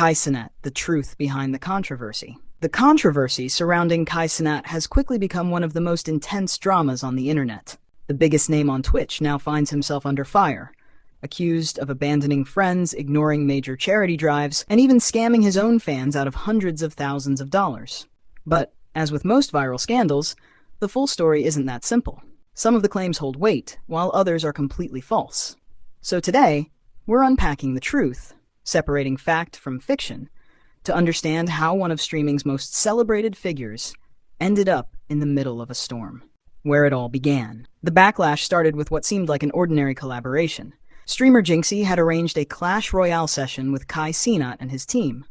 Cenat, the truth behind the controversy. The controversy surrounding Cenat has quickly become one of the most intense dramas on the internet. The biggest name on Twitch now finds himself under fire, accused of abandoning friends, ignoring major charity drives, and even scamming his own fans out of hundreds of thousands of dollars. But, as with most viral scandals, the full story isn't that simple. Some of the claims hold weight, while others are completely false. So today, we're unpacking the truth, separating fact from fiction, to understand how one of streaming's most celebrated figures ended up in the middle of a storm. Where it all began. The backlash started with what seemed like an ordinary collaboration. Streamer Jinxie had arranged a Clash Royale session with Cenat and his team.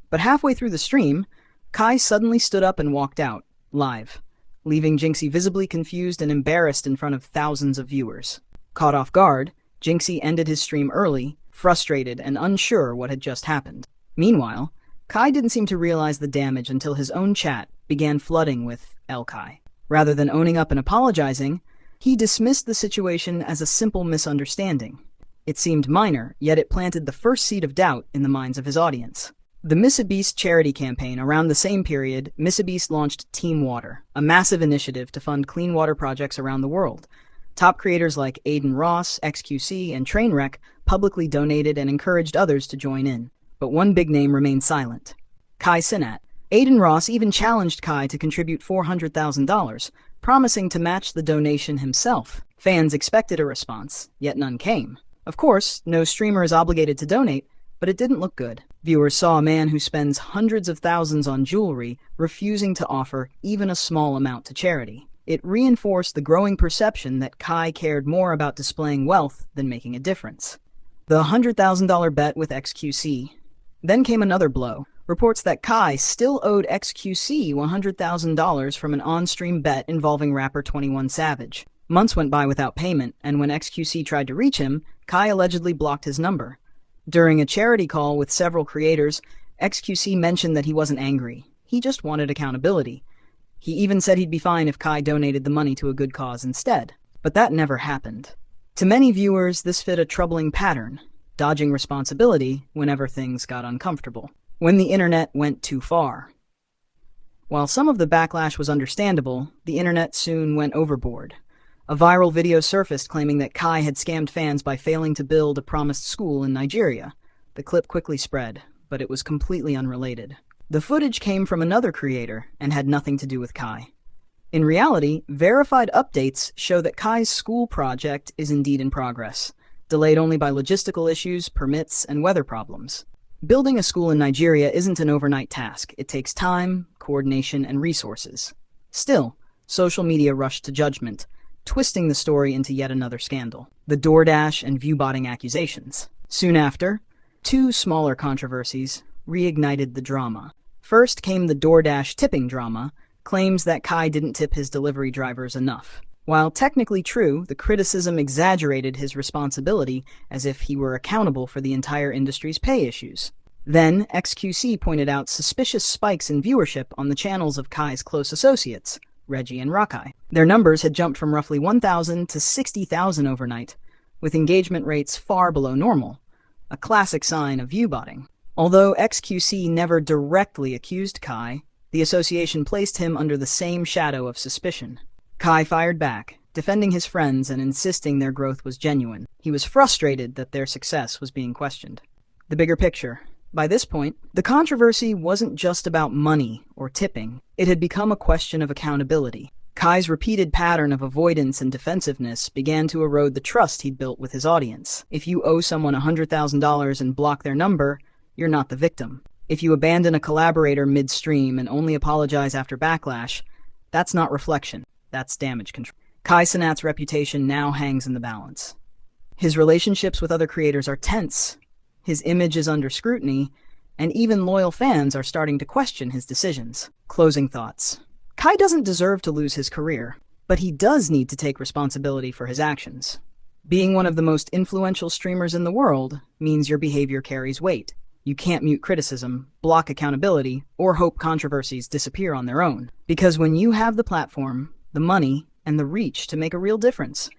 But halfway through the stream, Kai suddenly stood up and walked out, live, leaving Jinxie visibly confused and embarrassed in front of thousands of viewers. Caught off guard, Jinxie ended his stream early, frustrated and unsure what had just happened. Meanwhile, Kai didn't seem to realize the damage until his own chat began flooding with Kai. Rather than owning up and apologizing, he dismissed the situation as a simple misunderstanding. It seemed minor, yet it planted the first seed of doubt in the minds of his audience. The MrBeast charity campaign. Around the same period, MrBeast launched Team Water, a massive initiative to fund clean water projects around the world. Top creators like Aiden Ross, XQC, and Trainwreck publicly donated and encouraged others to join in. But one big name remained silent: Cenat. Aiden Ross even challenged Kai to contribute $400,000, promising to match the donation himself. Fans expected a response, yet none came. Of course, no streamer is obligated to donate, but it didn't look good. Viewers saw a man who spends hundreds of thousands on jewelry refusing to offer even a small amount to charity. It reinforced the growing perception that Kai cared more about displaying wealth than making a difference. The $100,000 bet with XQC. Then came another blow. Reports that Kai still owed XQC $100,000 from an on-stream bet involving rapper 21 Savage. Months went by without payment, and when XQC tried to reach him, Kai allegedly blocked his number. During a charity call with several creators, XQC mentioned that he wasn't angry. He just wanted accountability. He even said he'd be fine if Kai donated the money to a good cause instead. But that never happened. To many viewers, this fit a troubling pattern, dodging responsibility whenever things got uncomfortable. When the internet went too far. While some of the backlash was understandable, the internet soon went overboard. A viral video surfaced claiming that Kai had scammed fans by failing to build a promised school in Nigeria. The clip quickly spread, but it was completely unrelated. The footage came from another creator and had nothing to do with Kai. In reality, verified updates show that Kai's school project is indeed in progress, delayed only by logistical issues, permits, and weather problems. Building a school in Nigeria isn't an overnight task. It takes time, coordination, and resources. Still, social media rushed to judgment, twisting the story into yet another scandal: the DoorDash and viewbotting accusations. Soon after, two smaller controversies reignited the drama. First came the DoorDash tipping drama, claims that Kai didn't tip his delivery drivers enough. While technically true, the criticism exaggerated his responsibility as if he were accountable for the entire industry's pay issues. Then, XQC pointed out suspicious spikes in viewership on the channels of Kai's close associates, Reggie and Rakai. Their numbers had jumped from roughly 1,000 to 60,000 overnight, with engagement rates far below normal, a classic sign of viewbotting. Although XQC never directly accused Kai, the association placed him under the same shadow of suspicion. Kai fired back, defending his friends and insisting their growth was genuine. He was frustrated that their success was being questioned. The bigger picture. By this point, the controversy wasn't just about money or tipping. It had become a question of accountability. Kai's repeated pattern of avoidance and defensiveness began to erode the trust he'd built with his audience. If you owe someone $100,000 and block their number, you're not the victim. If you abandon a collaborator mid-stream and only apologize after backlash, that's not reflection. That's damage control. Cenat's reputation now hangs in the balance. His relationships with other creators are tense. His image is under scrutiny, and even loyal fans are starting to question his decisions. Closing thoughts. Kai doesn't deserve to lose his career, but he does need to take responsibility for his actions. Being one of the most influential streamers in the world means your behavior carries weight. You can't mute criticism, block accountability, or hope controversies disappear on their own. Because when you have the platform, the money, and the reach to make a real difference,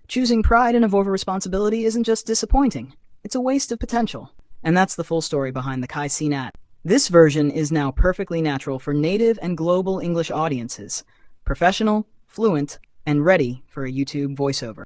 choosing pride and avoid responsibility isn't just disappointing, it's a waste of potential. And that's the full story behind the Cenat. This version is now perfectly natural for native and global English audiences, professional, fluent, and ready for a YouTube voiceover.